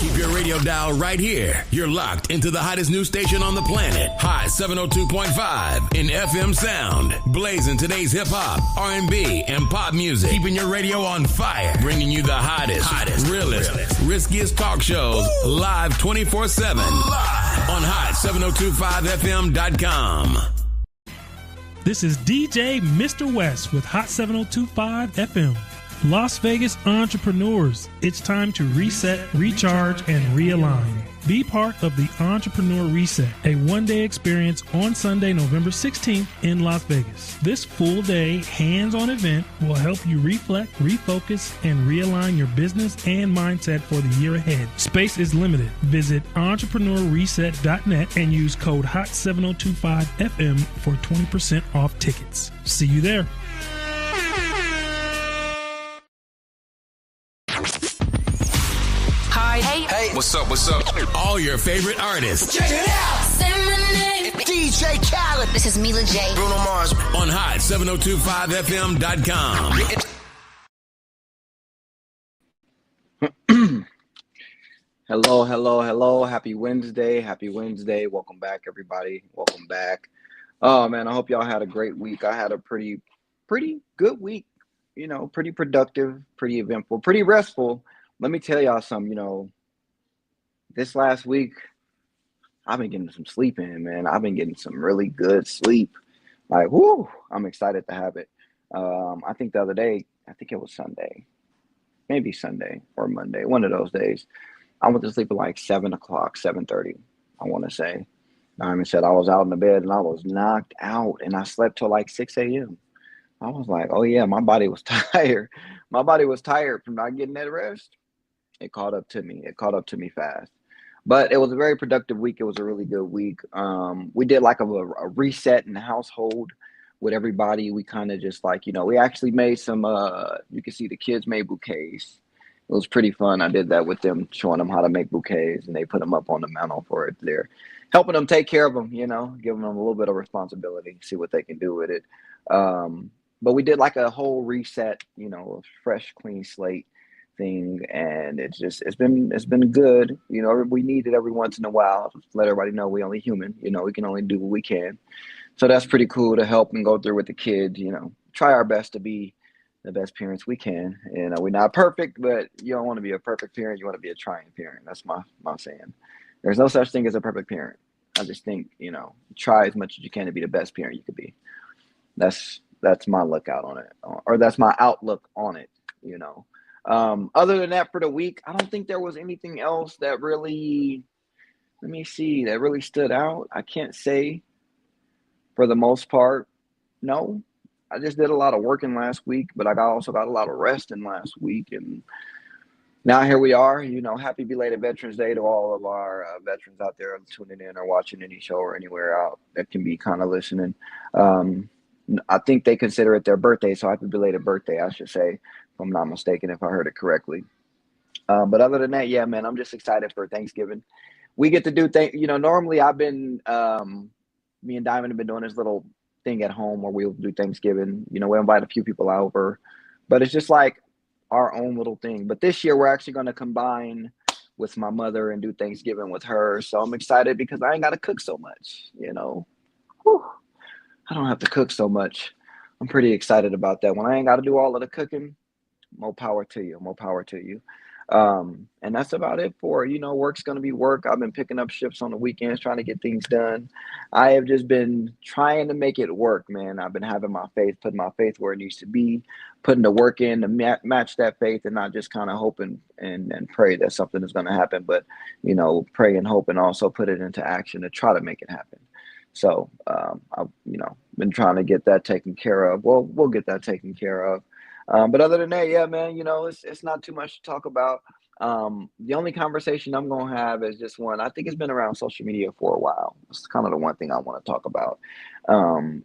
Keep your radio dial right here. You're locked into the hottest news station on the planet. Hot 702.5 in FM sound. Blazing today's hip-hop, R&B, and pop music. Keeping your radio on fire. Bringing you the hottest, realest, riskiest talk shows live 24/7. Live on hot7025fm.com. This is DJ Mr. West with Hot 702.5 FM. Las Vegas entrepreneurs, it's time to reset, recharge, and realign. Be part of the Entrepreneur Reset, a one-day experience on Sunday, November 16th in Las Vegas. This full-day, hands-on event will help you reflect, refocus, and realign your business and mindset for the year ahead. Space is limited. Visit entrepreneurreset.net and use code HOT7025FM for 20% off tickets. See you there. Hey, what's up? All your favorite artists. Check it out. Say my name. DJ Khaled. This is Mila J. Bruno Mars. On hot7025fm.com. Hello. Happy Wednesday. Welcome back, everybody. Welcome back. Oh, man, I hope y'all had a great week. I had a pretty good week. You know, pretty productive, pretty eventful, pretty restful. Let me tell y'all something, this last week, I've been getting some sleep in, man. I've been getting some really good sleep. Like, whoo, I'm excited to have it. I think the other day, I think it was Sunday, maybe Sunday or Monday, one of those days. I went to sleep at like 7 o'clock, 7:30, I want to say. Diamond said I was out in the bed and I was knocked out and I slept till like 6 a.m. I was like, oh yeah, my body was tired. My body was tired from not getting that rest. It caught up to me. It caught up to me fast. But it was a very productive week. It was a really good week. We did like a reset in the household with everybody. We kind of just like, we actually made some, you can see the kids made bouquets. It was pretty fun. I did that with them, showing them how to make bouquets, and they put them up on the mantle for it. They're helping them take care of them, giving them a little bit of responsibility, see what they can do with it. But we did like a whole reset, a fresh, clean slate thing, and it's been good. We need it every once in a while. Let everybody know we only human. We can only do what we can. So that's pretty cool to help and go through with the kids. Try our best to be the best parents we can. We're not perfect, but you don't want to be a perfect parent. You want to be a trying parent. That's my saying. There's no such thing as a perfect parent. I just think try as much as you can to be the best parent you could be. That's my lookout on it, or that's my outlook on it. Other than that, for the week, I don't think there was anything else that really, that really stood out. I can't say for the most part. No, I just did a lot of working last week, but I also got a lot of rest in last week. And now here we are, happy belated Veterans Day to all of our veterans out there tuning in or watching any show or anywhere out that can be kind of listening. I think they consider it their birthday, so happy belated birthday, I should say, if I'm not mistaken, if I heard it correctly. But other than that, yeah, man, I'm just excited for Thanksgiving. We get to do things, normally I've been, me and Diamond have been doing this little thing at home where we'll do Thanksgiving. We invite a few people over, but it's just like our own little thing. But this year we're actually going to combine with my mother and do Thanksgiving with her. So I'm excited because I ain't got to cook so much, Whew. I don't have to cook so much. I'm pretty excited about that. When I ain't got to do all of the cooking, more power to you. And that's about it for, work's going to be work. I've been picking up shifts on the weekends, trying to get things done. I have just been trying to make it work, man. I've been having putting my faith where it needs to be, putting the work in to match that faith, and not just kind of hoping and pray that something is going to happen, but, pray and hope and also put it into action to try to make it happen. So, I've, been trying to get that taken care of. Well, we'll get that taken care of. But other than that, yeah, man, it's not too much to talk about. The only conversation I'm going to have is just one. I think it's been around social media for a while. It's kind of the one thing I want to talk about.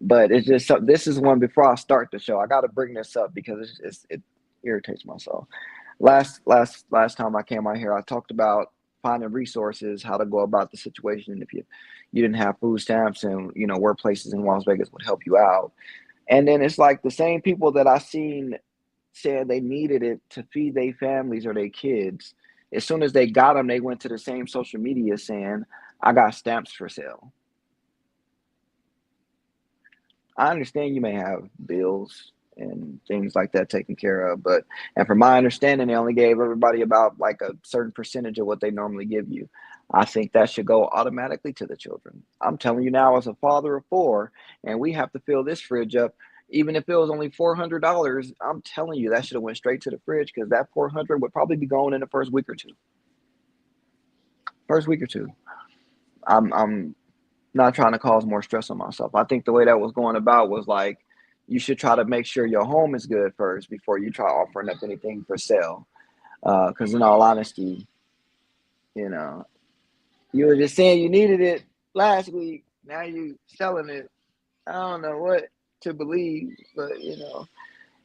But it's just, this is one before I start the show. I got to bring this up because it irritates my soul. Last time I came out here, I talked about finding resources, how to go about the situation if you didn't have food stamps, and where places in Las Vegas would help you out. And then it's like the same people that I seen saying they needed it to feed their families or their kids As soon as they got them, they went to the same social media saying, I got stamps for sale. I understand you may have bills and things like that taken care of, and from my understanding, they only gave everybody about like a certain percentage of what they normally give you. I think that should go automatically to the children. I'm telling you now, as a father of four, and we have to fill this fridge up, even if it was only $400, I'm telling you that should have went straight to the fridge, because that 400 would probably be going in the first week or two. I'm not trying to cause more stress on myself. I think the way that was going about was like, you should try to make sure your home is good first before you try offering up anything for sale. Because in all honesty, you know, you were just saying you needed it last week. Now you selling it. I don't know what to believe, but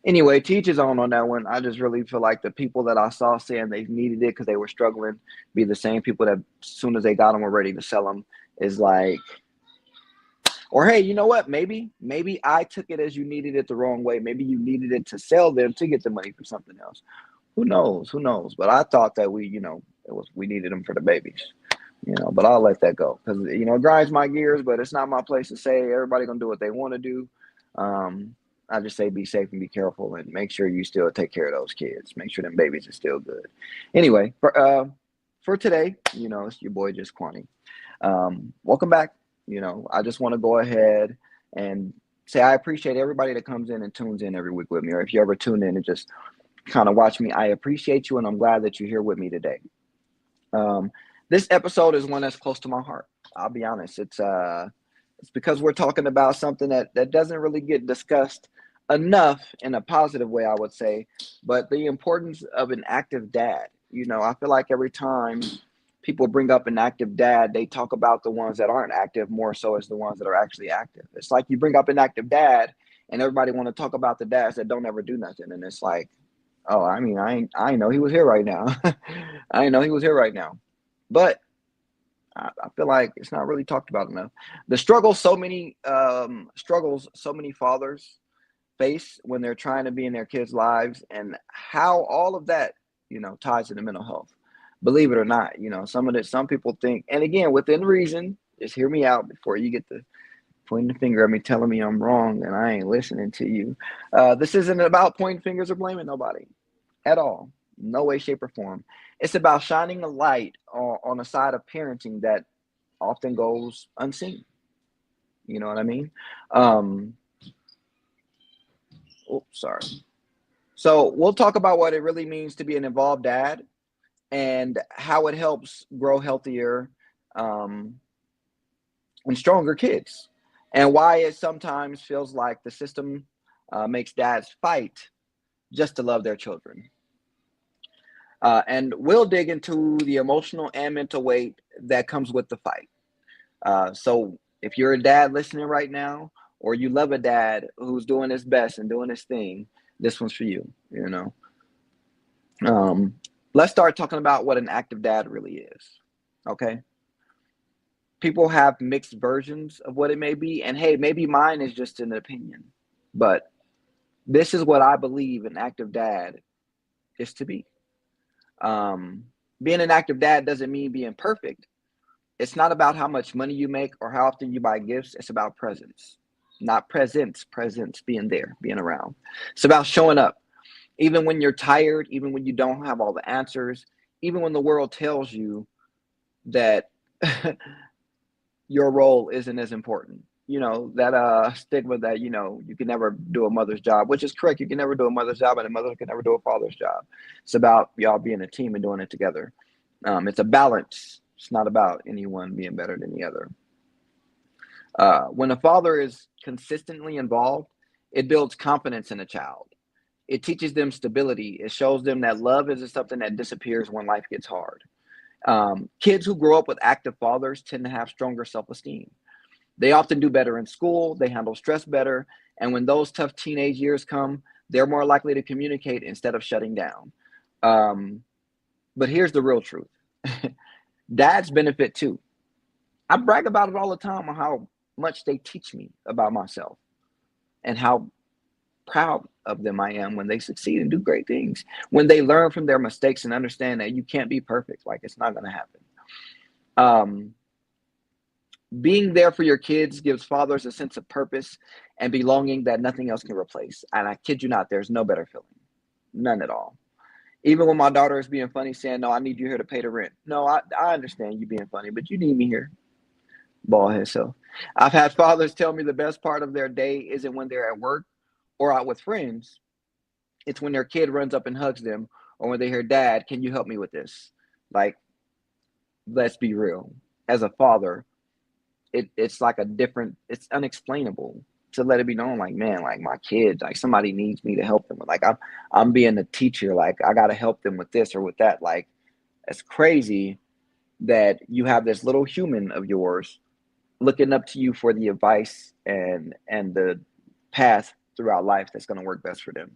Anyway, teach his own on that one. I just really feel like the people that I saw saying they needed it because they were struggling be the same people that as soon as they got them were ready to sell them. Is like, or hey, you know what? Maybe I took it as you needed it the wrong way. Maybe you needed it to sell them to get the money for something else. Who knows? But I thought that we needed them for the babies. But I'll let that go because it grinds my gears. But it's not my place to say. Everybody gonna do what they want to do. I just say be safe and be careful and make sure you still take care of those kids. Make sure them babies are still good. Anyway, for today, it's your boy Juss Quanni. Welcome back. I just want to go ahead and say I appreciate everybody that comes in and tunes in every week with me. Or if you ever tune in and just kind of watch me, I appreciate you and I'm glad that you're here with me today. This episode is one that's close to my heart. I'll be honest. It's because we're talking about something that doesn't really get discussed enough in a positive way, I would say, but the importance of an active dad. I feel like every time people bring up an active dad, they talk about the ones that aren't active more so as the ones that are actually active. It's like you bring up an active dad and everybody want to talk about the dads that don't ever do nothing. And it's like, oh, I mean, I know he was here right now. I know he was here right now. But I feel like it's not really talked about enough. The struggles so many fathers face when they're trying to be in their kids' lives and how all of that, ties into mental health. Believe it or not, some people think, and again, within reason, just hear me out before you get the pointing the finger at me, telling me I'm wrong and I ain't listening to you. This isn't about pointing fingers or blaming nobody at all. No way, shape, or form. It's about shining a light on a side of parenting that often goes unseen. You know what I mean? Sorry. So we'll talk about what it really means to be an involved dad and how it helps grow healthier and stronger kids, and why it sometimes feels like the system makes dads fight just to love their children. And we'll dig into the emotional and mental weight that comes with the fight. So if you're a dad listening right now, or you love a dad who's doing his best and doing his thing, this one's for you, Let's start talking about what an active dad really is, okay? People have mixed versions of what it may be, and hey, maybe mine is just an opinion, but this is what I believe an active dad is to be. Being an active dad doesn't mean being perfect. It's not about how much money you make or how often you buy gifts. It's about presence, not presence, being there, being around. It's about showing up, even when you're tired, even when you don't have all the answers, even when the world tells you that your role isn't as important. That stigma that, you can never do a mother's job, which is correct. You can never do a mother's job and a mother can never do a father's job. It's about y'all being a team and doing it together. It's a balance. It's not about anyone being better than the other. When a father is consistently involved, it builds confidence in a child. It teaches them stability. It shows them that love isn't something that disappears when life gets hard. Kids who grow up with active fathers tend to have stronger self-esteem. They often do better in school. They handle stress better. And when those tough teenage years come, they're more likely to communicate instead of shutting down. But here's the real truth. Dads benefit too. I brag about it all the time on how much they teach me about myself and how proud of them I am when they succeed and do great things. When they learn from their mistakes and understand that you can't be perfect. Like, it's not going to happen. Being there for your kids gives fathers a sense of purpose and belonging that nothing else can replace. And I kid you not, there's no better feeling. None at all. Even when my daughter is being funny, saying, no, I need you here to pay the rent. No, I understand you being funny, but you need me here. Ball head. So I've had fathers tell me the best part of their day isn't when they're at work or out with friends. It's when their kid runs up and hugs them, or when they hear, Dad, can you help me with this? Like, let's be real. As a father, it's like it's unexplainable to let it be known, like, man, like my kids, like somebody needs me to help them. Like I'm being a teacher, like I got to help them with this or with that. Like, it's crazy that you have this little human of yours looking up to you for the advice and the path throughout life that's going to work best for them.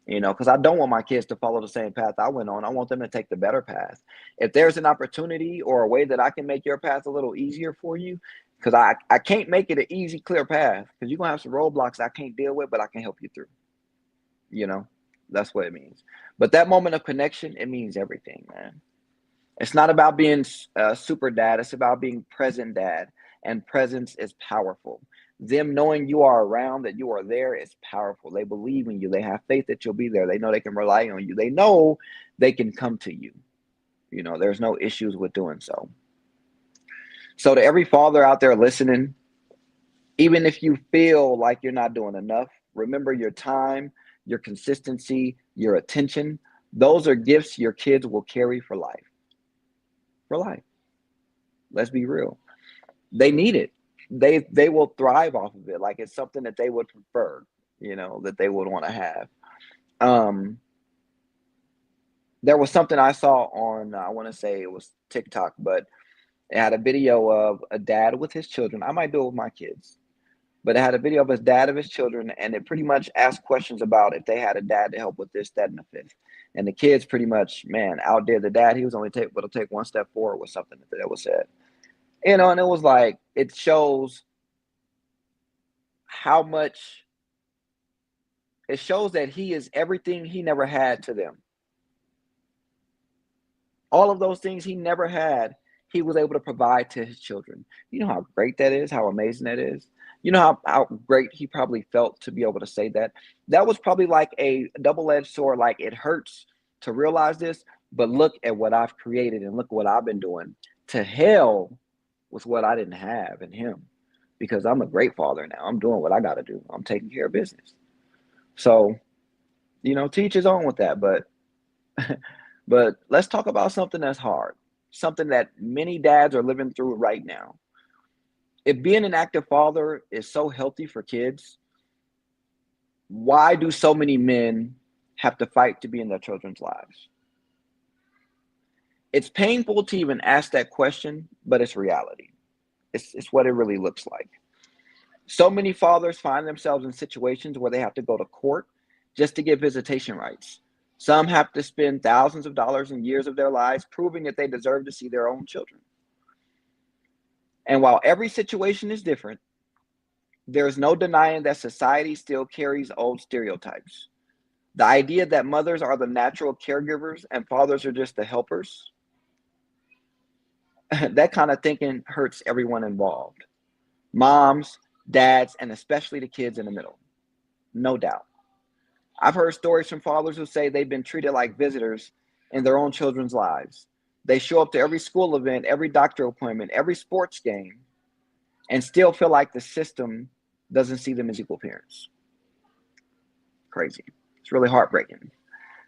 Because I don't want my kids to follow the same path I went on. I want them to take the better path. If there's an opportunity or a way that I can make your path a little easier for you, because I can't make it an easy, clear path, because you're going to have some roadblocks I can't deal with, but I can help you through. That's what it means. But that moment of connection, it means everything, man. It's not about being super dad. It's about being present dad. And presence is powerful. Them knowing you are around, that you are there, is powerful. They believe in you. They have faith that you'll be there. They know they can rely on you. They know they can come to you. There's no issues with doing so. So to every father out there listening, even if you feel like you're not doing enough, remember your time, your consistency, your attention. Those are gifts your kids will carry for life. For life. Let's be real. They need it. They will thrive off of it. Like, it's something that they would prefer, that they would want to have. There was something I saw on, I want to say it was TikTok, but it had a video of a dad with his children. I might do it with my kids, but it had a video of his dad of his children, and it pretty much asked questions about if they had a dad to help with this, that, and the fifth. And the kids pretty much, man, outdid the dad. He was only able to take one step forward with something that was said. And it was like, it shows how much, it shows that he is everything he never had to them. All of those things he never had, he was able to provide to his children. You know how great that is, how amazing that is. You know how great he probably felt to be able to say that. That was probably like a double-edged sword. Like, it hurts to realize this, but look at what I've created and look what I've been doing. To hell with what I didn't have in him, because I'm a great father now. I'm doing what I got to do. I'm taking care of business. So, teach his own with that. But but let's talk about something that's hard, something that many dads are living through right now. If being an active father is so healthy for kids, why do so many men have to fight to be in their children's lives? It's painful to even ask that question, but it's reality. It's what it really looks like. So many fathers find themselves in situations where they have to go to court just to get visitation rights. Some have to spend thousands of dollars and years of their lives proving that they deserve to see their own children. And while every situation is different, there's no denying that society still carries old stereotypes. The idea that mothers are the natural caregivers and fathers are just the helpers, that kind of thinking hurts everyone involved. Moms, dads, and especially the kids in the middle. No doubt. I've heard stories from fathers who say they've been treated like visitors in their own children's lives. They show up to every school event, every doctor appointment, every sports game, and still feel like the system doesn't see them as equal parents. Crazy. It's really heartbreaking.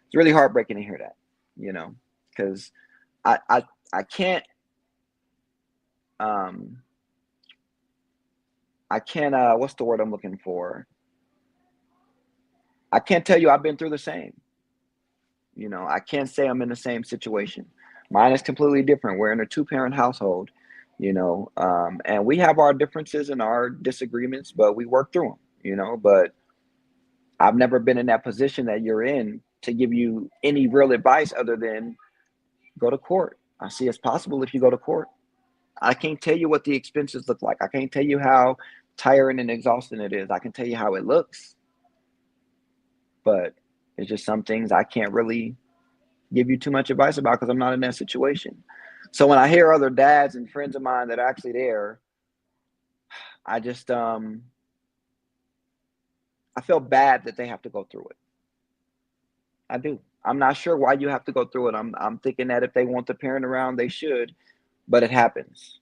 It's really heartbreaking to hear that, because I can't what's the word I'm looking for? I can't tell you I've been through the same. I can't say I'm in the same situation. Mine is completely different. We're in a 2-parent household, and we have our differences and our disagreements, but we work through them, but I've never been in that position that you're in to give you any real advice other than go to court. I see it's possible if you go to court. I can't tell you what the expenses look like. I can't tell you how tiring and exhausting it is. I can tell you how it looks. but it's just some things I can't really give you too much advice about because I'm not in that situation. So when I hear other dads and friends of mine that are actually there, I just I feel bad that they have to go through it. I do. I'm not sure why you have to go through it. I'm thinking that if they want the parent around, they should, but it happens.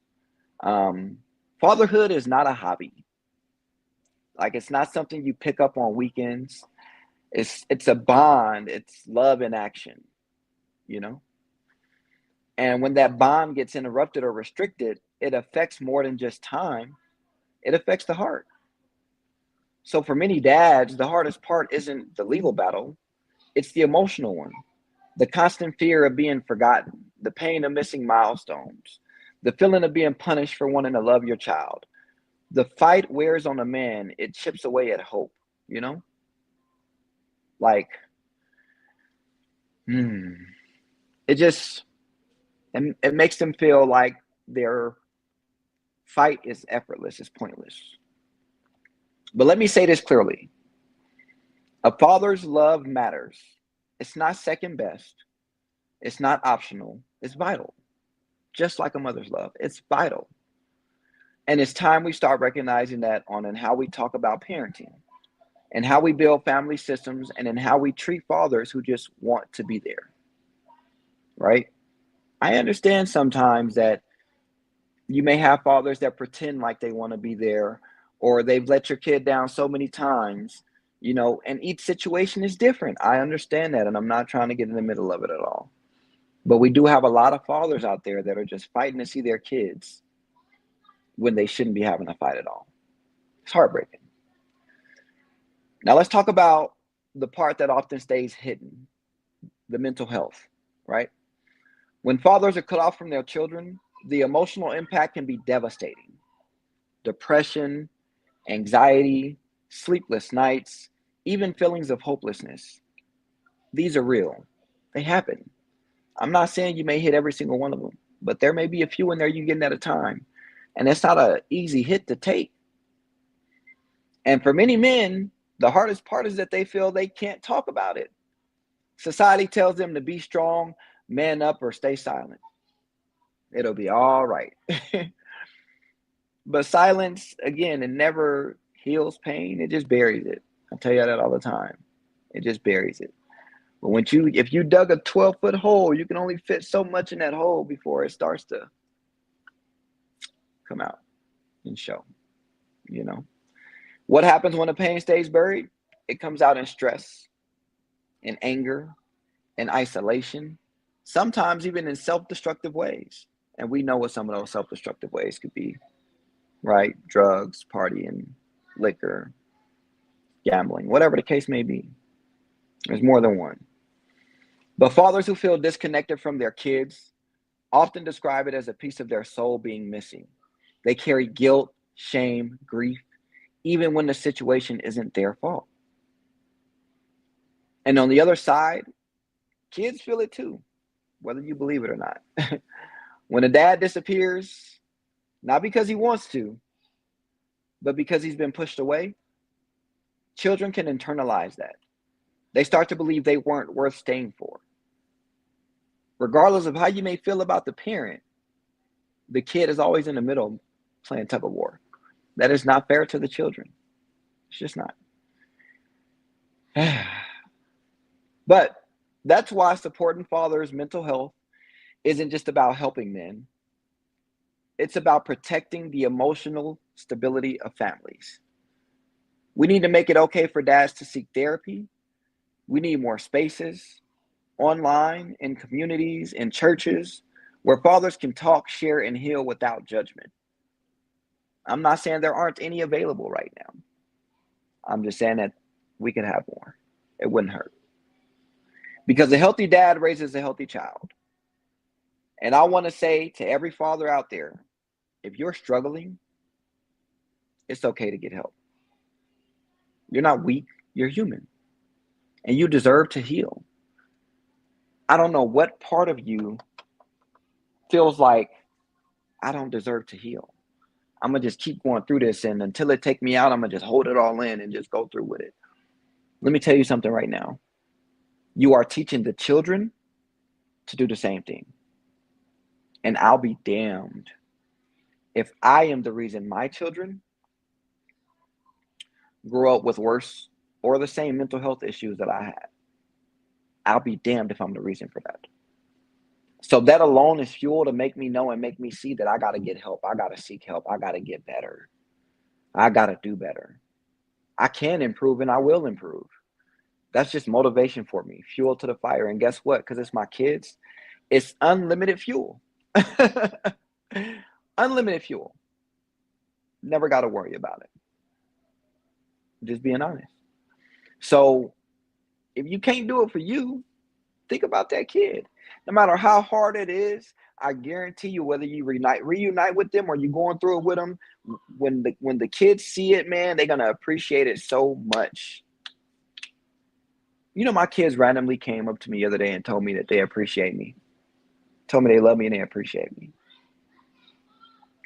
Um, Fatherhood is not a hobby. Like it's not something you pick up on weekends. It's a bond. It's love in action, you know? And when that bond gets interrupted or restricted, it affects more than just time. It affects the heart. So for many dads, the hardest part isn't the legal battle, it's the emotional one. The constant fear of being forgotten, the pain of missing milestones, the feeling of being punished for wanting to love your child. The fight wears on a man, it chips away at hope, you know? Like, hmm, it just, it makes them feel like their fight is effortless, it's pointless. But let me say this clearly. A father's love matters. It's not second best. It's not optional. It's vital. Just like a mother's love, it's vital. And it's time we start recognizing that on in how we talk about parenting and how we build family systems and in how we treat fathers who just want to be there, right? I understand sometimes that you may have fathers that pretend like they want to be there or they've let your kid down so many times, you know, and each situation is different. I understand that, and I'm not trying to get in the middle of it at all. But we do have a lot of fathers out there that are just fighting to see their kids when they shouldn't be having a fight at all. It's heartbreaking. Now let's talk about the part that often stays hidden, the mental health, right? When fathers are cut off from their children, the emotional impact can be devastating. Depression, anxiety, sleepless nights, even feelings of hopelessness. These are real. They happen. I'm not saying you may hit every single one of them, but there may be a few in there you get at a time. And it's not an easy hit to take. And for many men, the hardest part is that they feel they can't talk about it. Society tells them to be strong, man up, or stay silent. It'll be all right. But silence, again, it never heals pain. It just buries it. I tell you that all the time. It just buries it. But if you dug a 12-foot hole, you can only fit so much in that hole before it starts to come out and show, you know. What happens when the pain stays buried? It comes out in stress, in anger, in isolation, sometimes even in self-destructive ways. And we know what some of those self-destructive ways could be, right? Drugs, partying, liquor, gambling, whatever the case may be. There's more than one. But fathers who feel disconnected from their kids often describe it as a piece of their soul being missing. They carry guilt, shame, grief, even when the situation isn't their fault. And on the other side, kids feel it too, whether you believe it or not. When a dad disappears, not because he wants to, but because he's been pushed away, children can internalize that. They start to believe they weren't worth staying for. Regardless of how you may feel about the parent, the kid is always in the middle playing tug of war. That is not fair to the children. It's just not. But that's why supporting fathers' mental health isn't just about helping men. It's about protecting the emotional stability of families. We need to make it okay for dads to seek therapy. We need more spaces online, in communities, in churches, where fathers can talk, share, and heal without judgment. I'm not saying there aren't any available right now. I'm just saying that we could have more. It wouldn't hurt. Because a healthy dad raises a healthy child. And I want to say to every father out there, if you're struggling, it's okay to get help. You're not weak, you're human. And you deserve to heal. I don't know what part of you feels like I don't deserve to heal. I'm going to just keep going through this, and until it take me out, I'm going to just hold it all in and just go through with it. Let me tell you something right now. You are teaching the children to do the same thing. And I'll be damned if I am the reason my children grow up with worse or the same mental health issues that I had. I'll be damned if I'm the reason for that. So that alone is fuel to make me know and make me see that I got to get help. I got to seek help. I got to get better. I got to do better. I can improve and I will improve. That's just motivation for me, fuel to the fire. And guess what? Because it's my kids, it's unlimited fuel. Unlimited fuel. Never got to worry about it. Just being honest. So if you can't do it for you, think about that kid. No matter how hard it is, I guarantee you, whether you reunite with them or you going through it with them, when the kids see it, man, they're gonna appreciate it so much. You know, my kids randomly came up to me the other day and told me that they appreciate me. Told me they love me and they appreciate me.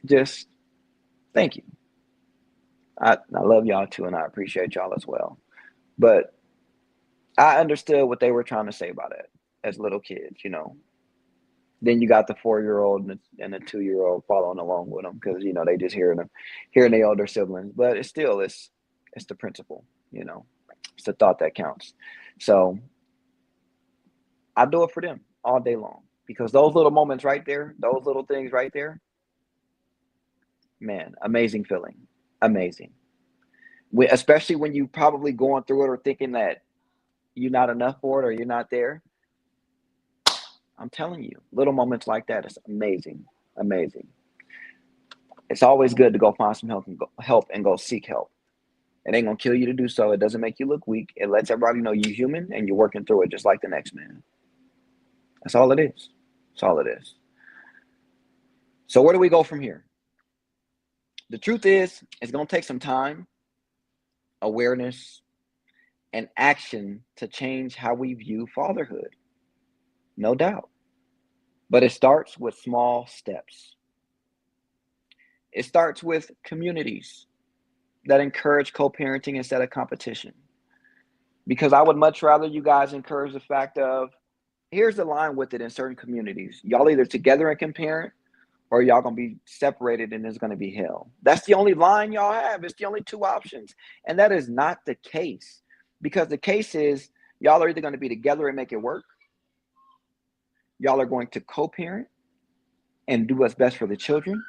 Just thank you. I love y'all too, and I appreciate y'all as well. But I understood what they were trying to say about it as little kids, you know. Then you got the 4-year-old and the 2-year-old following along with them because, you know, they just hearing their older siblings. But it's the principle, you know. It's the thought that counts. So I do it for them all day long because those little moments right there, those little things right there, man, amazing feeling. Amazing. Especially when you probably going through it or thinking that you're not enough for it or you're not there. I'm telling you, little moments like that is amazing. Amazing. It's always good to go find some help and go seek help. It ain't gonna kill you to do so. It doesn't make you look weak. It lets everybody know you're human and you're working through it just like the next man. That's all it is. That's all it is. So where do we go from here? The truth is, it's gonna take some time, awareness, and action to change how we view fatherhood. No doubt. But it starts with small steps. It starts with communities that encourage co-parenting instead of competition. Because I would much rather you guys encourage the fact of, here's the line with it in certain communities. Y'all either together and can parent, or y'all going to be separated and it's going to be hell. That's the only line y'all have. It's the only two options. And that is not the case. Because the case is, y'all are either going to be together and make it work, y'all are going to co-parent and do what's best for the children,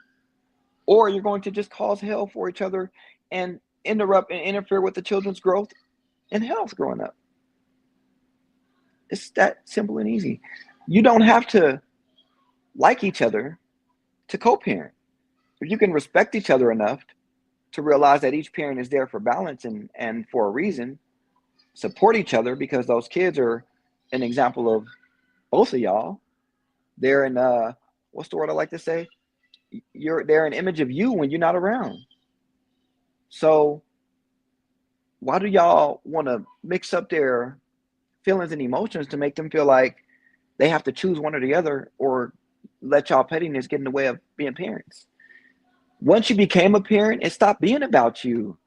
or you're going to just cause hell for each other and interrupt and interfere with the children's growth and health growing up. It's that simple and easy. You don't have to like each other to co-parent. If you can respect each other enough to realize that each parent is there for balance and for a reason, support each other because those kids are an example of both of y'all. They're in what's the word I like to say? They're an image of you when you're not around. So why do y'all want to mix up their feelings and emotions to make them feel like they have to choose one or the other, or let y'all pettiness get in the way of being parents? Once you became a parent, it stopped being about you.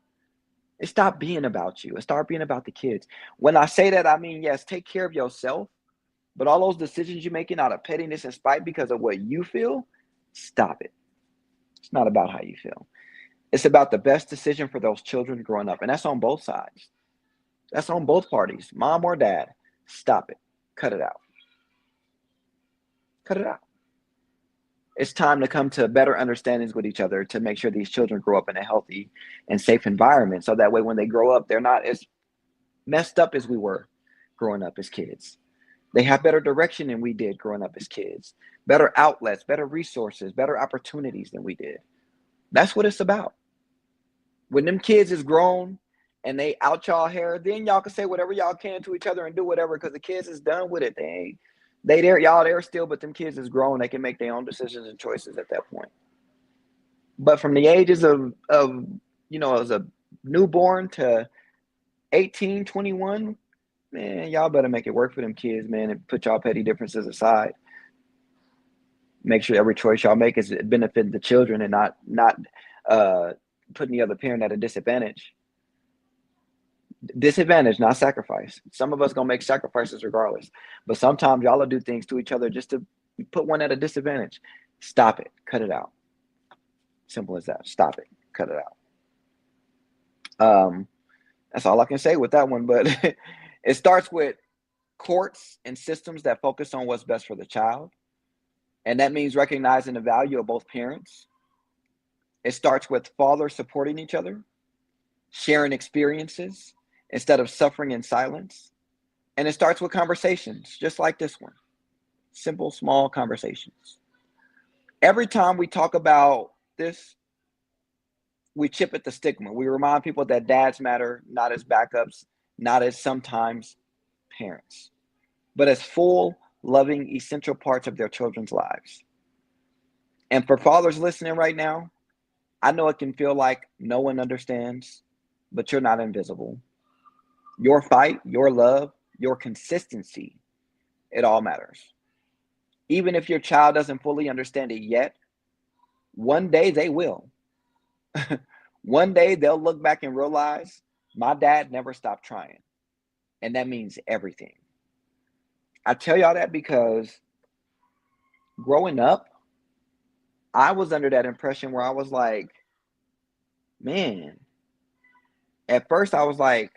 It stopped being about you. It started being about the kids. When I say that, I mean, yes, take care of yourself, but all those decisions you're making out of pettiness and spite because of what you feel, stop it. It's not about how you feel. It's about the best decision for those children growing up. And that's on both sides. That's on both parties, mom or dad. Stop it. Cut it out. Cut it out. It's time to come to better understandings with each other to make sure these children grow up in a healthy and safe environment. So that way, when they grow up, they're not as messed up as we were growing up as kids. They have better direction than we did growing up as kids. Better outlets, better resources, better opportunities than we did. That's what it's about. When them kids is grown and they out y'all hair, then y'all can say whatever y'all can to each other and do whatever because the kids is done with it. Y'all there still, but them kids is grown. They can make their own decisions and choices at that point. But from the ages of as a newborn to 18, 21, man, y'all better make it work for them kids, man, and put y'all petty differences aside. Make sure every choice y'all make is benefiting the children and not putting the other parent at a disadvantage. Disadvantage, not sacrifice. Some of us gonna make sacrifices regardless, but sometimes y'all will do things to each other just to put one at a disadvantage. Stop it. Cut it out. Simple as that. Stop it. Cut it out. That's all I can say with that one. But it starts with courts and systems that focus on what's best for the child, and that means recognizing the value of both parents. It starts with fathers supporting each other, sharing experiences instead of suffering in silence. And it starts with conversations, just like this one. Simple, small conversations. Every time we talk about this, we chip at the stigma. We remind people that dads matter, not as backups, not as sometimes parents, but as full, loving, essential parts of their children's lives. And for fathers listening right now, I know it can feel like no one understands, but you're not invisible. Your fight, your love, your consistency, it all matters. Even if your child doesn't fully understand it yet, one day they will. One day they'll look back and realize my dad never stopped trying. And that means everything. I tell y'all that because growing up, I was under that impression where I was like, man, at first I was like,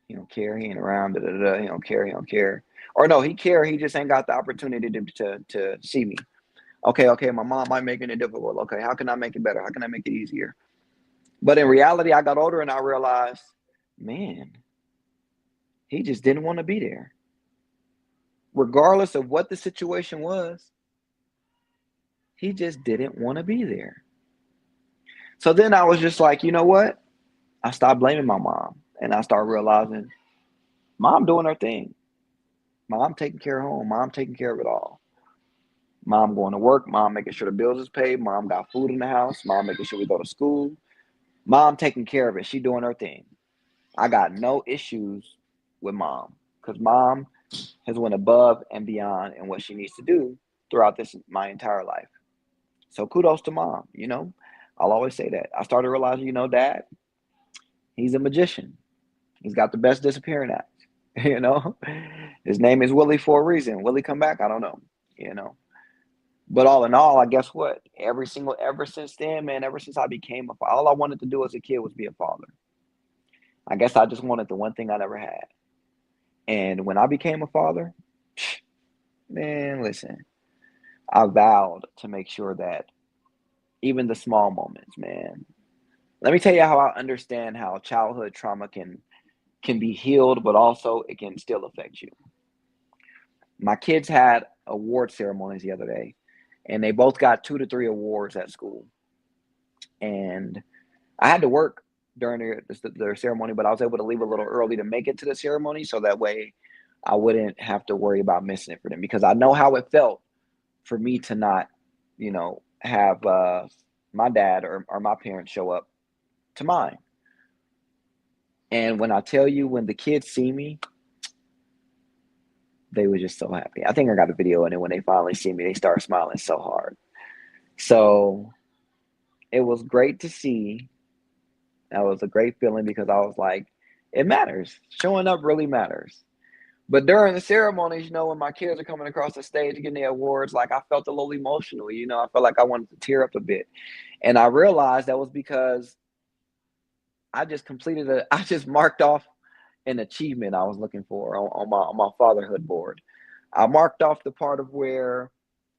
he don't care, he ain't around, he don't care, he don't care. Or no, he care, he just ain't got the opportunity to see me. Okay, my mom might making it difficult. Okay, how can I make it better? How can I make it easier? But in reality, I got older and I realized, man, he just didn't want to be there. Regardless of what the situation was, he just didn't want to be there. So then I was just like, you know what? I stopped blaming my mom and I started realizing mom doing her thing. Mom taking care of home. Mom taking care of it all. Mom going to work. Mom making sure the bills is paid. Mom got food in the house. Mom making sure we go to school. Mom taking care of it. She doing her thing. I got no issues with mom because mom has went above and beyond in what she needs to do throughout my entire life. So kudos to mom, you know. I'll always say that. I started realizing, you know, dad, he's a magician. He's got the best disappearing act, you know. His name is Willie for a reason. Will he come back? I don't know, you know. But all in all, I guess what? Ever since then, man, ever since I became a father, all I wanted to do as a kid was be a father. I guess I just wanted the one thing I never had. And when I became a father, man, listen, I vowed to make sure that even the small moments, man. Let me tell you how I understand how childhood trauma can be healed, but also it can still affect you. My kids had award ceremonies the other day, and they both got 2 to 3 awards at school. And I had to work during their ceremony, but I was able to leave a little early to make it to the ceremony, so that way I wouldn't have to worry about missing it for them, because I know how it felt for me to not, you know, have my dad or my parents show up to mine. And when I tell you, when the kids see me, they were just so happy. I think I got a video, and then when they finally see me, they start smiling so hard. So it was great to see. That was a great feeling, because I was like, it matters. Showing up really matters. But during the ceremonies, you know, when my kids are coming across the stage getting their awards, like I felt a little emotional, you know, I felt like I wanted to tear up a bit. And I realized that was because I just marked off an achievement I was looking for on my fatherhood board. I marked off the part of where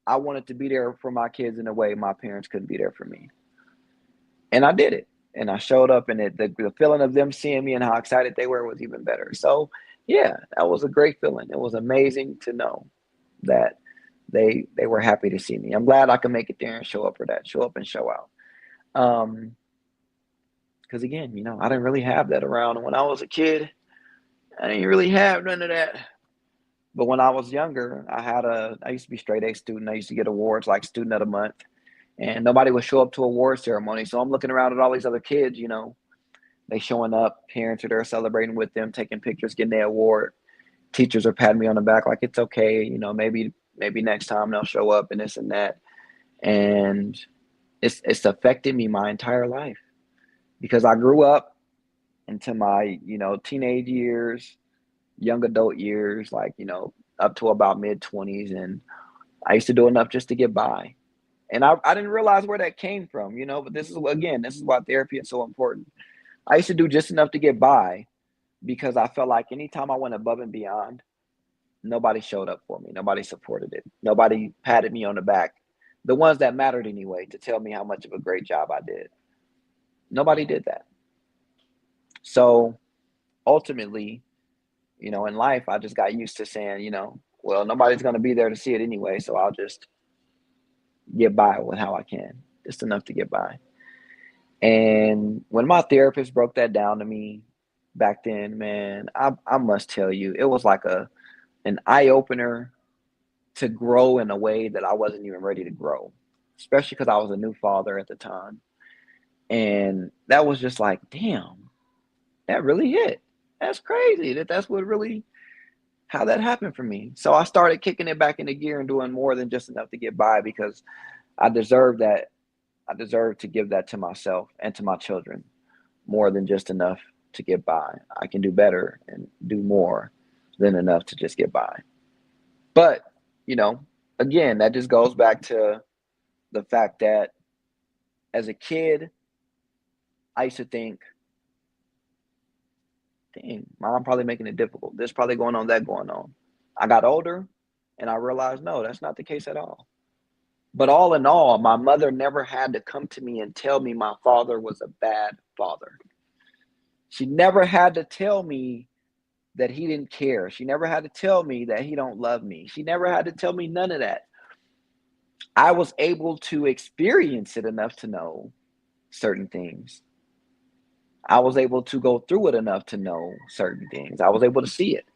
I wanted to be there for my kids in a way my parents couldn't be there for me. And I did it. And I showed up, and the feeling of them seeing me and how excited they were was even better. So yeah, that was a great feeling. It was amazing to know that they were happy to see me. I'm glad I could make it there and show up for that, show up and show out. Because again, you know, I didn't really have that around when I was a kid. I didn't really have none of that. But when I was younger, I used to be straight A student. I used to get awards like Student of the Month, and nobody would show up to award ceremony. So I'm looking around at all these other kids, you know, they showing up, parents are there celebrating with them, taking pictures, getting their award. Teachers are patting me on the back like it's okay, you know, maybe next time they'll show up and this and that. And it's affected me my entire life, because I grew up into my, teenage years, young adult years, like, up to about mid 20s. And I used to do enough just to get by. And I didn't realize where that came from, but this is why therapy is so important. I used to do just enough to get by because I felt like anytime I went above and beyond, nobody showed up for me. Nobody supported it. Nobody patted me on the back. The ones that mattered anyway, to tell me how much of a great job I did. Nobody did that. So ultimately, in life, I just got used to saying, well, nobody's going to be there to see it anyway. So I'll just get by with how I can, just enough to get by. And when my therapist broke that down to me back then, man, I must tell you, it was like an eye opener to grow in a way that I wasn't even ready to grow, especially because I was a new father at the time. And that was just like, damn, that really hit. That's crazy. That's what really, how that happened for me. So I started kicking it back into gear and doing more than just enough to get by, because I deserve that. I deserve to give that to myself and to my children, more than just enough to get by. I can do better and do more than enough to just get by. But, again, that just goes back to the fact that as a kid, I used to think, dang, mom probably making it difficult. This probably going on, that going on. I got older and I realized, no, that's not the case at all. But all in all, my mother never had to come to me and tell me my father was a bad father. She never had to tell me that he didn't care. She never had to tell me that he don't love me. She never had to tell me none of that. I was able to experience it enough to know certain things. I was able to go through it enough to know certain things. I was able to see it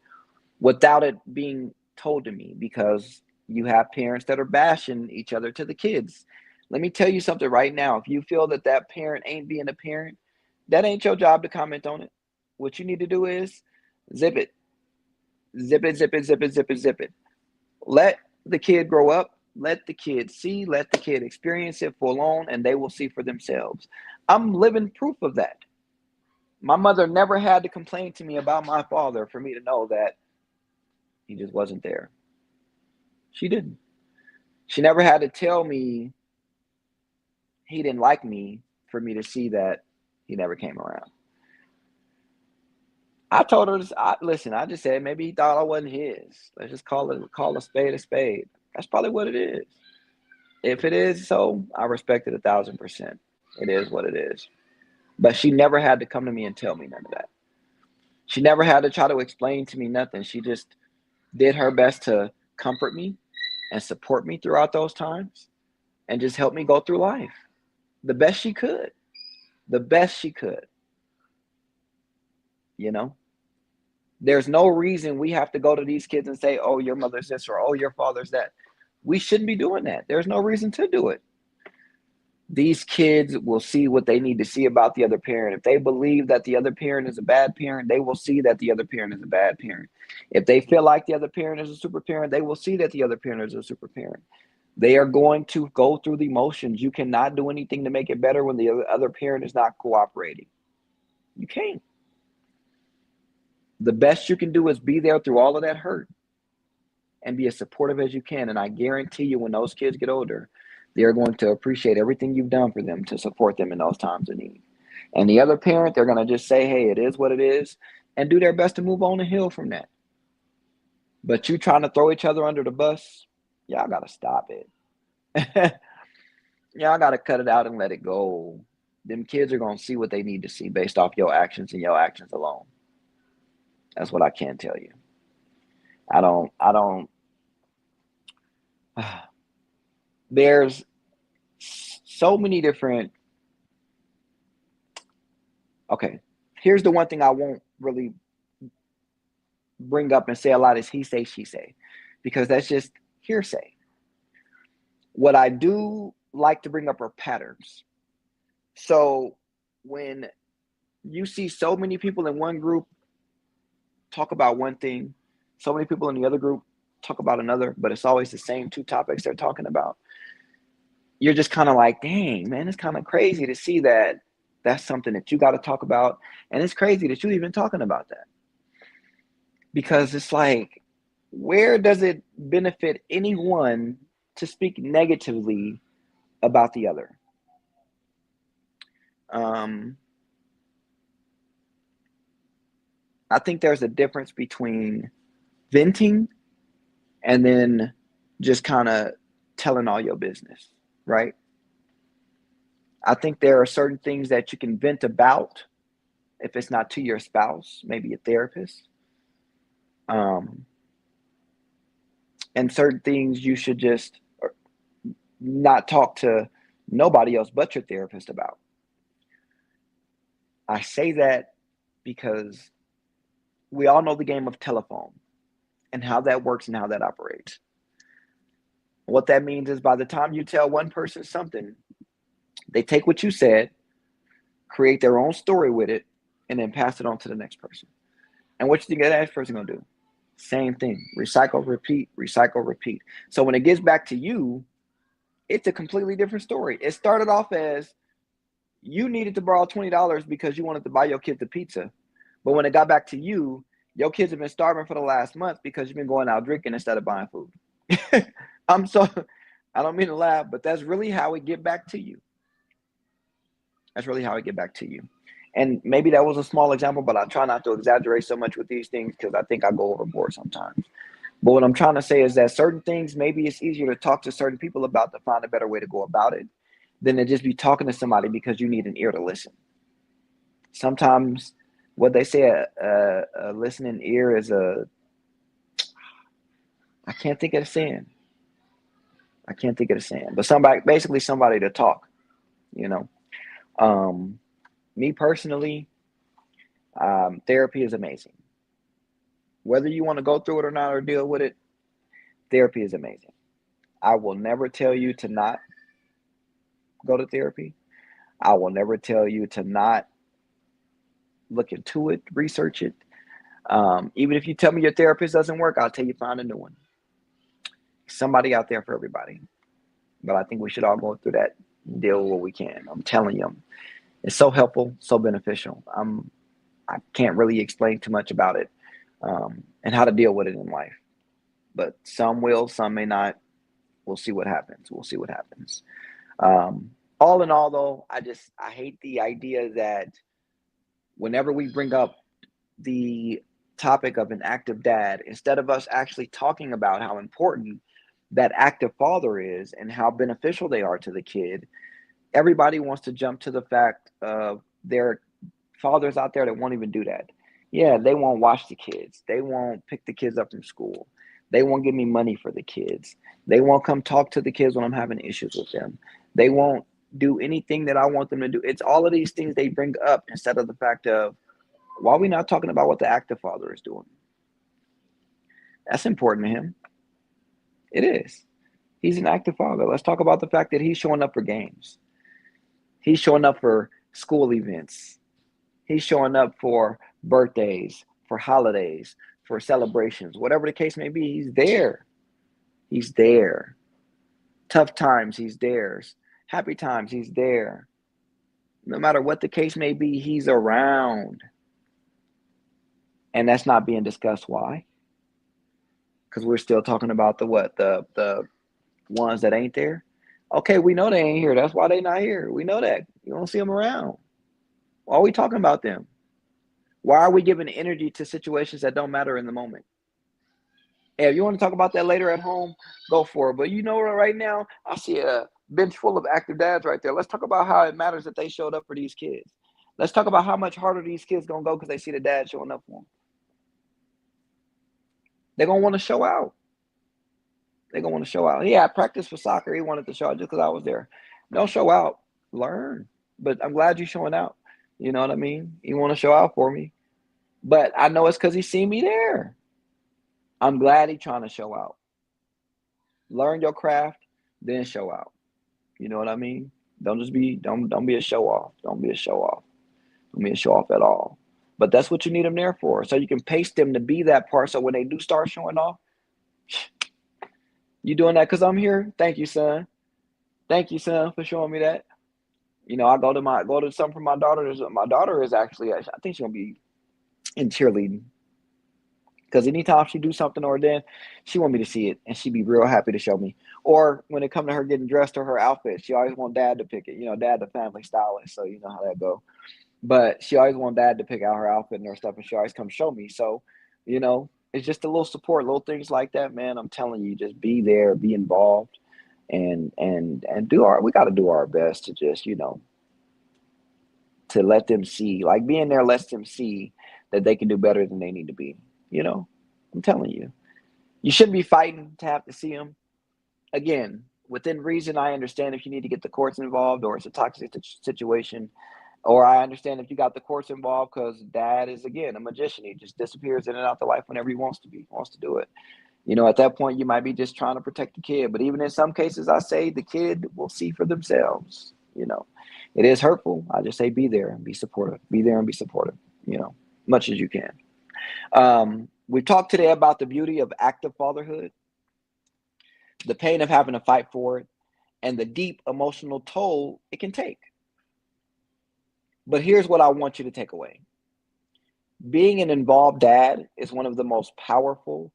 without it being told to me, because you have parents that are bashing each other to the kids. Let me tell you something right now. If you feel that that parent ain't being a parent, that ain't your job to comment on it. What you need to do is zip it. Zip it, zip it, zip it, zip it, zip it. Let the kid grow up. Let the kid see. Let the kid experience it full on, and they will see for themselves. I'm living proof of that. My mother never had to complain to me about my father for me to know that he just wasn't there. She didn't. She never had to tell me he didn't like me for me to see that he never came around. I told her, listen, I just said maybe he thought I wasn't his. Let's just call a spade a spade. That's probably what it is. If it is so, I respect it 1,000%. It is what it is. But she never had to come to me and tell me none of that. She never had to try to explain to me nothing. She just did her best to comfort me and support me throughout those times and just help me go through life the best she could. The best she could. There's no reason we have to go to these kids and say, oh, your mother's this, or oh, your father's that. We shouldn't be doing that. There's no reason to do it. These kids will see what they need to see about the other parent. If they believe that the other parent is a bad parent, they will see that the other parent is a bad parent. If they feel like the other parent is a super parent, they will see that the other parent is a super parent. They are going to go through the motions. You cannot do anything to make it better when the other parent is not cooperating. You can't. The best you can do is be there through all of that hurt and be as supportive as you can. And I guarantee you, when those kids get older, they're going to appreciate everything you've done for them to support them in those times of need. And the other parent, they're going to just say, hey, it is what it is, and do their best to move on and heal from that. But you trying to throw each other under the bus, y'all got to stop it. Y'all got to cut it out and let it go. Them kids are going to see what they need to see based off your actions and your actions alone. That's what I can tell you. I don't. There's so many different. Okay, here's the one thing I won't really bring up and say a lot is he say, she say, because that's just hearsay. What I do like to bring up are patterns. So when you see so many people in one group talk about one thing, so many people in the other group talk about another, but it's always the same two topics they're talking about, you're just kind of like, dang, man, it's kind of crazy to see that That's something that you got to talk about. And it's crazy that you even talking about that, because it's like, where does it benefit anyone to speak negatively about the other? I think there's a difference between venting and then just kind of telling all your business, right? I think there are certain things that you can vent about if it's not to your spouse, maybe a therapist. And certain things you should just not talk to nobody else but your therapist about. I say that because we all know the game of telephone and how that works and how that operates. What that means is by the time you tell one person something, they take what you said, create their own story with it, and then pass it on to the next person. And what you think that next person gonna do? Same thing. Recycle, repeat, recycle, repeat. So when it gets back to you, it's a completely different story. It started off as you needed to borrow $20 because you wanted to buy your kids a pizza. But when it got back to you, your kids have been starving for the last month because you've been going out drinking instead of buying food. I don't mean to laugh, but that's really how it get back to you. That's really how it get back to you. And maybe that was a small example, but I try not to exaggerate so much with these things because I think I go overboard sometimes. But what I'm trying to say is that certain things, maybe it's easier to talk to certain people about to find a better way to go about it than to just be talking to somebody because you need an ear to listen. Sometimes what they say, a listening ear is I can't think of the saying. But basically somebody to talk, you know. Me personally, therapy is amazing. Whether you want to go through it or not or deal with it, therapy is amazing. I will never tell you to not go to therapy. I will never tell you to not look into it, research it. Even if you tell me your therapist doesn't work, I'll tell you find a new one. Somebody out there for everybody. But I think we should all go through that, deal with what we can. I'm telling you, it's so helpful, so beneficial. I can't really explain too much about it and how to deal with it in life. But some will, some may not. We'll see what happens. All in all, though, I hate the idea that whenever we bring up the topic of an active dad, instead of us actually talking about how important that active father is and how beneficial they are to the kid, everybody wants to jump to the fact of there are fathers out there that won't even do that. Yeah, they won't watch the kids. They won't pick the kids up from school. They won't give me money for the kids. They won't come talk to the kids when I'm having issues with them. They won't do anything that I want them to do. It's all of these things they bring up instead of the fact of, why are we not talking about what the active father is doing? That's important to him. It is. He's an active father. Let's talk about the fact that he's showing up for games. He's showing up for school events. He's showing up for birthdays, for holidays, for celebrations, whatever the case may be. He's there. He's there. Tough times, he's there. Happy times, he's there. No matter what the case may be, he's around. And that's not being discussed. Why? Because we're still talking about the ones that ain't there. Okay, we know they ain't here. That's why they not here. We know that. You don't see them around. Why are we talking about them? Why are we giving energy to situations that don't matter in the moment? Hey, if you want to talk about that later at home, go for it. But you know what, right now, I see a bench full of active dads right there. Let's talk about how it matters that they showed up for these kids. Let's talk about how much harder these kids going to go because they see the dad showing up for them. They're going to want to show out. Yeah, I practiced for soccer. He wanted to show out just because I was there. Don't show out. Learn. But I'm glad you're showing out. You know what I mean? You want to show out for me. But I know it's because he's seen me there. I'm glad he's trying to show out. Learn your craft, then show out. You know what I mean? Don't be a show off. Don't be a show off. Don't be a show off at all. But that's what you need them there for. So you can pace them to be that part. So when they do start showing off, you doing that because I'm here? Thank you, son. Thank you, son, for showing me that. I go to something for my daughter. My daughter is actually, I think she's gonna be in cheerleading. Because anytime she do something or then, she want me to see it, and she'd be real happy to show me. Or when it come to her getting dressed or her outfit, she always want dad to pick it. Dad the family stylist, so you know how that go. But she always want dad to pick out her outfit and her stuff, and she always come show me. So, it's just a little support, little things like that, man. I'm telling you, just be there, be involved, and we got to do our best to just, to let them see, like being there lets them see that they can do better than they need to be. I'm telling you, you shouldn't be fighting to have to see them. Again, within reason, I understand if you need to get the courts involved or it's a toxic situation, or I understand if you got the courts involved because dad is, again, a magician. He just disappears in and out the life whenever he wants to do it. At that point, you might be just trying to protect the kid. But even in some cases, I say the kid will see for themselves. It is hurtful. I just say be there and be supportive. Be there and be supportive, much as you can. We talked today about the beauty of active fatherhood, the pain of having to fight for it, and the deep emotional toll it can take. But here's what I want you to take away. Being an involved dad is one of the most powerful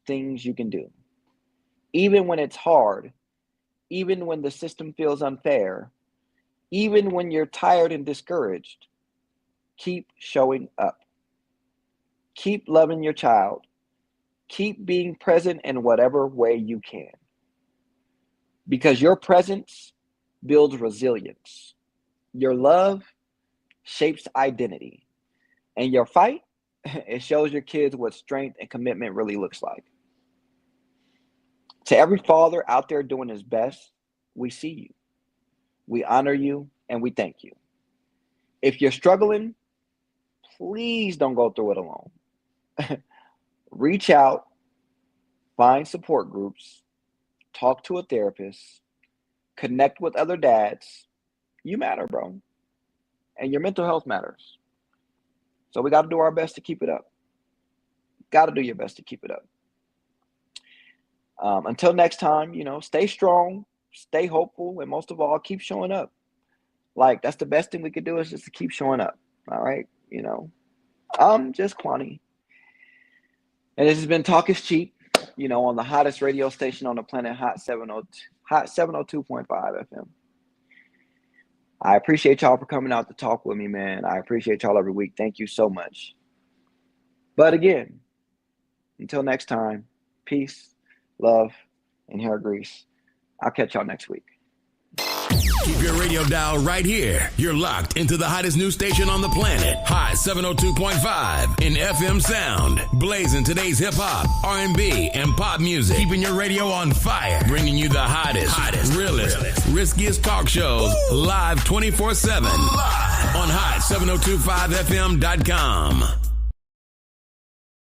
things you can do. Even when it's hard, even when the system feels unfair, even when you're tired and discouraged, keep showing up. Keep loving your child. Keep being present in whatever way you can. Because your presence builds resilience. Your love shapes identity. And your fight, it shows your kids what strength and commitment really looks like. To every father out there doing his best, we see you. We honor you and we thank you. If you're struggling, please don't go through it alone. Reach out, find support groups, talk to a therapist, connect with other dads. You matter, bro. And your mental health matters. So we got to do our best to keep it up. Got to do your best to keep it up. Until next time, stay strong, stay hopeful, and most of all, keep showing up. Like, that's the best thing we could do is just to keep showing up. All right? I'm Juss Quanni. And this has been Talk is Cheap, on the hottest radio station on the planet, Hot 702.5 FM. I appreciate y'all for coming out to talk with me, man. I appreciate y'all every week. Thank you so much. But again, until next time, peace, love, and hair grease. I'll catch y'all next week. Keep your radio dial right here. You're locked into the hottest news station on the planet. Hot 702.5 in FM sound. Blazing today's hip hop, R&B, and pop music. Keeping your radio on fire. Bringing you the hottest, realest, riskiest talk shows live 24/7 on hot702.5fm.com.